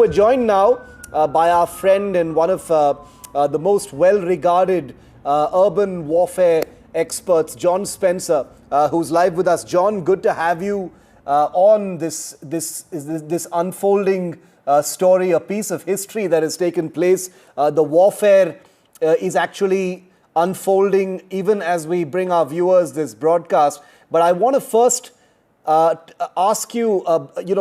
we're joined now by our friend and one of the most well-regarded urban warfare experts, John Spencer, who's live with us. John, good to have you on this unfolding story, a piece of history that has taken place. The warfare is actually unfolding even as we bring our viewers this broadcast. But I want to first ask you,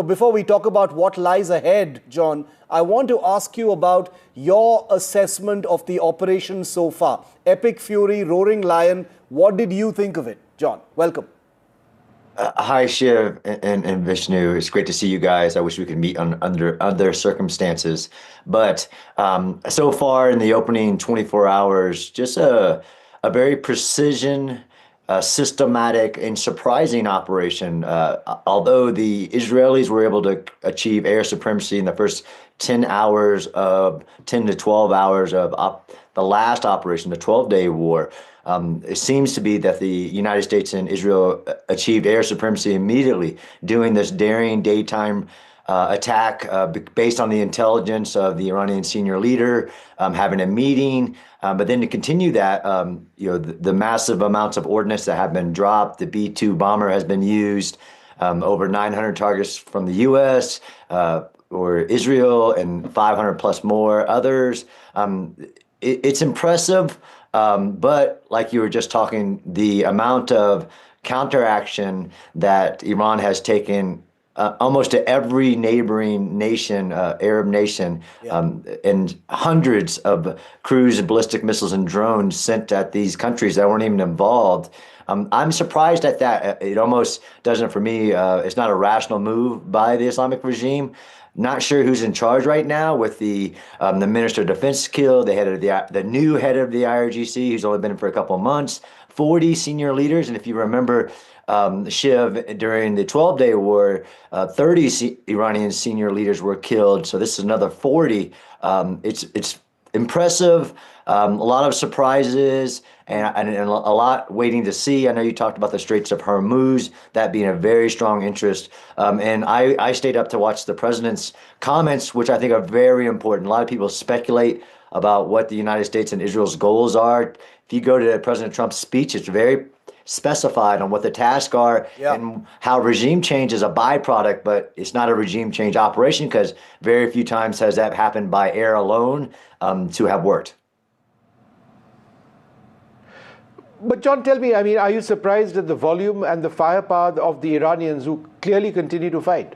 before we talk about what lies ahead, John, I want to ask you about your assessment of the operation so far. Epic Fury, Roaring Lion, what did you think of it? John, welcome. Hi, Shiv and Vishnu. It's great to see you guys. I wish we could meet under other circumstances. But so far in the opening 24 hours, just a very precision, systematic, and surprising operation. Although the Israelis were able to achieve air supremacy in the first 10 to 12 hours of the last operation, the 12-day war, it seems to be that the United States and Israel achieved air supremacy immediately, doing this daring daytime attack based on the intelligence of the Iranian senior leader, having a meeting, but then to continue that, the massive amounts of ordnance that have been dropped, the B-2 bomber has been used, over 900 targets from the U.S., or Israel, and 500 plus more others. It's impressive, but like you were just talking, the amount of counteraction that Iran has taken almost to every neighboring nation, Arab nation, and hundreds of cruise and ballistic missiles and drones sent at these countries that weren't even involved. I'm surprised at that. It almost doesn't, for me, it's not a rational move by the Islamic regime. Not sure who's in charge right now, with the Minister of Defense killed, the new head of the IRGC, who's only been in for a couple of months, 40 senior leaders. And if you remember, Shiv, during the 12-day war, 30 Iranian senior leaders were killed. So this is another 40. It's impressive, a lot of surprises, and a lot waiting to see. I know you talked about the Straits of Hormuz, that being a very strong interest. And I stayed up to watch the president's comments, which I think are very important. A lot of people speculate about what the United States and Israel's goals are. If you go to President Trump's speech, it's very specified on what the tasks are and how regime change is a byproduct, but it's not a regime change operation, because very few times has that happened by air alone to have worked. But John, tell me, are you surprised at the volume and the firepower of the Iranians, who clearly continue to fight?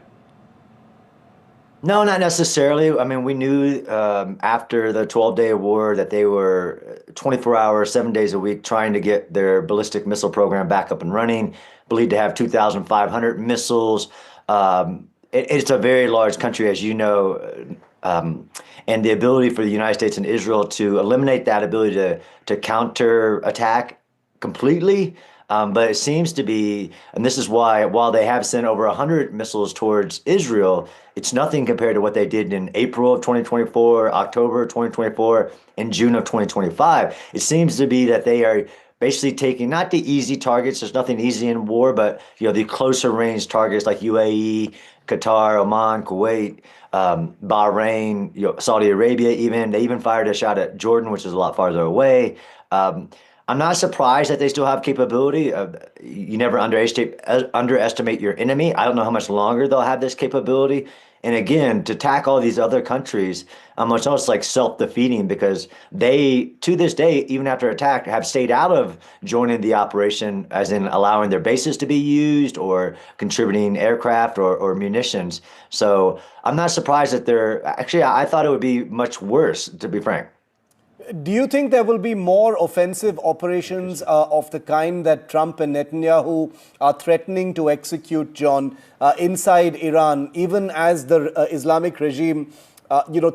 No, not necessarily. We knew after the 12-day war that they were 24 hours, 7 days a week, trying to get their ballistic missile program back up and running, believed to have 2,500 missiles. It's a very large country, as you know, and the ability for the United States and Israel to eliminate that ability to counterattack completely. But it seems to be, and this is why, while they have sent over 100 missiles towards Israel, it's nothing compared to what they did in April of 2024, October of 2024, and June of 2025. It seems to be that they are basically taking not the easy targets. There's nothing easy in war, but the closer range targets like UAE, Qatar, Oman, Kuwait, Bahrain, Saudi Arabia. They even fired a shot at Jordan, which is a lot farther away. I'm not surprised that they still have capability. You never underestimate your enemy. I don't know how much longer they'll have this capability. And again, to attack all these other countries, it's almost like self-defeating, because they, to this day, even after attack, have stayed out of joining the operation, as in allowing their bases to be used or contributing aircraft or munitions. So I'm not surprised that I thought it would be much worse, to be frank. Do you think there will be more offensive operations of the kind that Trump and Netanyahu are threatening to execute, John, inside Iran, even as the Islamic regime,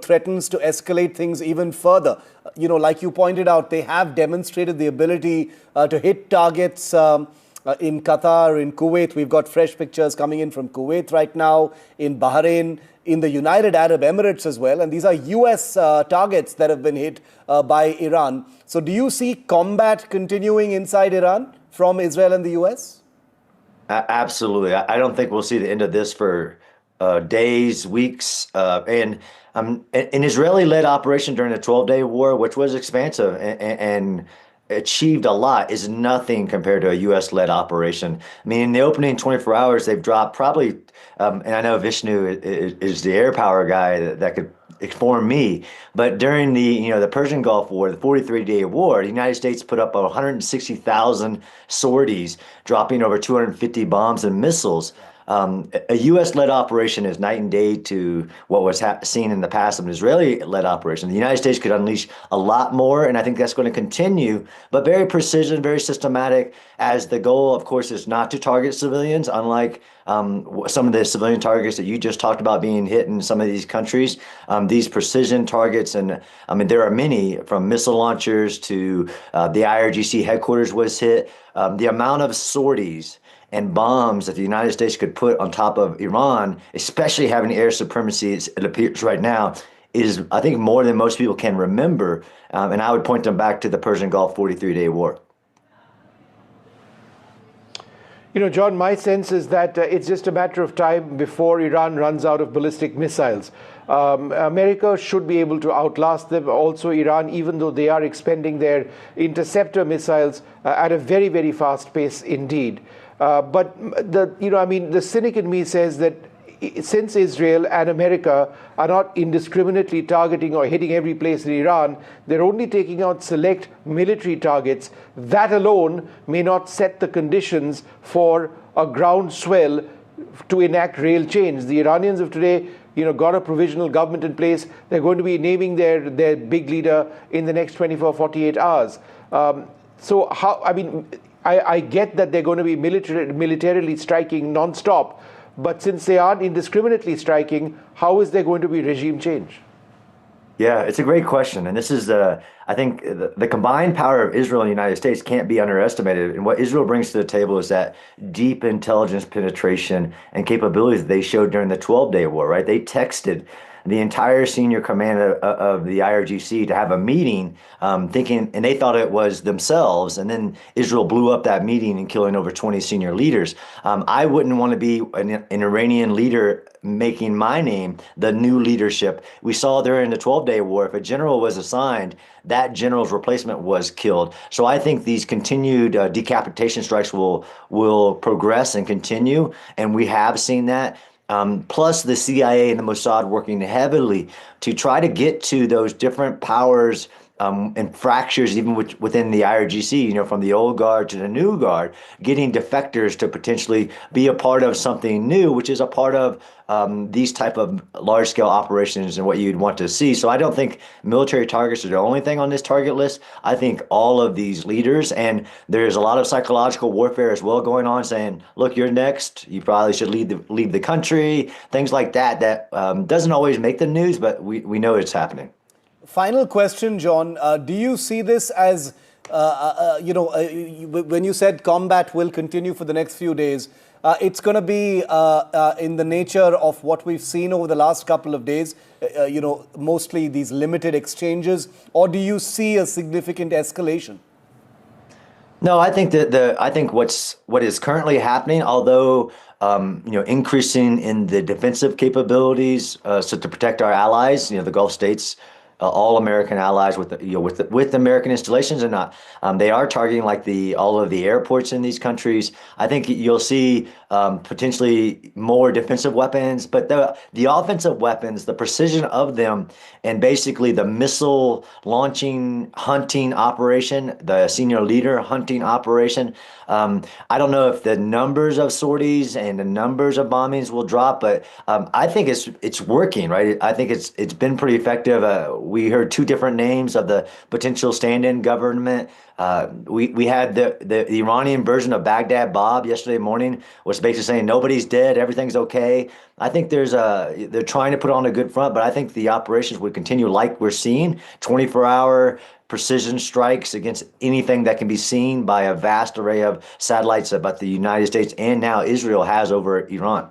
threatens to escalate things even further? Like you pointed out, they have demonstrated the ability to hit targets in Qatar, in Kuwait. We've got fresh pictures coming in from Kuwait right now, in Bahrain, in the United Arab Emirates as well. And these are US targets that have been hit by Iran. So do you see combat continuing inside Iran from Israel and the US? Absolutely. I don't think we'll see the end of this for days, weeks, and an Israeli-led operation during the 12-day war, which was expansive and achieved a lot, is nothing compared to a U.S.-led operation. I mean, in the opening 24 hours, they've dropped probably, and I know Vishnu is the air power guy that could inform me, but during the Persian Gulf War, the 43-day war, the United States put up 160,000 sorties, dropping over 250 bombs and missiles. A U.S.-led operation is night and day to what was seen in the past of an Israeli-led operation. The United States could unleash a lot more, and I think that's going to continue, but very precision, very systematic, as the goal, of course, is not to target civilians, unlike some of the civilian targets that you just talked about being hit in some of these countries. These precision targets, and I mean, there are many, from missile launchers to the IRGC headquarters was hit. The amount of sorties and bombs that the United States could put on top of Iran, especially having air supremacy, it appears right now, is, I think, more than most people can remember. And I would point them back to the Persian Gulf 43-day war. You know, John, my sense is that it's just a matter of time before Iran runs out of ballistic missiles. America should be able to outlast them. Also, Iran, even though they are expending their interceptor missiles at a very, very fast pace indeed. But the cynic in me says that since Israel and America are not indiscriminately targeting or hitting every place in Iran, they're only taking out select military targets. That alone may not set the conditions for a groundswell to enact real change. The Iranians of today, got a provisional government in place. They're going to be naming their big leader in the next 24, 48 hours. I get that they're going to be militarily striking nonstop, but since they aren't indiscriminately striking, how is there going to be regime change? Yeah, it's a great question. And this is, I think, the combined power of Israel and the United States can't be underestimated. And what Israel brings to the table is that deep intelligence penetration and capabilities that they showed during the 12-day war, right? They texted the entire senior command of the IRGC to have a meeting, thinking, and they thought it was themselves. And then Israel blew up that meeting and killing over 20 senior leaders. I wouldn't want to be an Iranian leader making my name the new leadership. We saw during the 12-day war, if a general was assigned, that general's replacement was killed. So I think these continued decapitation strikes will progress and continue, and we have seen that. Plus the CIA and the Mossad working heavily to try to get to those different powers and fractures even within the IRGC, from the old guard to the new guard, getting defectors to potentially be a part of something new, which is a part of these type of large-scale operations and what you'd want to see. So I don't think military targets are the only thing on this target list. I think all of these leaders, and there's a lot of psychological warfare as well going on, saying, look, you're next. You probably should leave the country, things like that. That doesn't always make the news, but we know it's happening. Final question, John. Do you see this as, when you said combat will continue for the next few days, it's going to be in the nature of what we've seen over the last couple of days, mostly these limited exchanges, or do you see a significant escalation? No, I think that what is currently happening, although increasing in the defensive capabilities, so to protect our allies, the Gulf states, all American allies with American installations or not. They are targeting like all of the airports in these countries. I think you'll see potentially more defensive weapons, but the offensive weapons, the precision of them, and basically the missile launching hunting operation, the senior leader hunting operation. I don't know if the numbers of sorties and the numbers of bombings will drop, but I think it's working, right? I think it's been pretty effective. We heard two different names of the potential stand-in government. We had the Iranian version of Baghdad Bob yesterday morning, was basically saying nobody's dead, everything's okay. I think they're trying to put on a good front, but I think the operations would continue like we're seeing, 24-hour precision strikes against anything that can be seen by a vast array of satellites that the United States and now Israel has over Iran.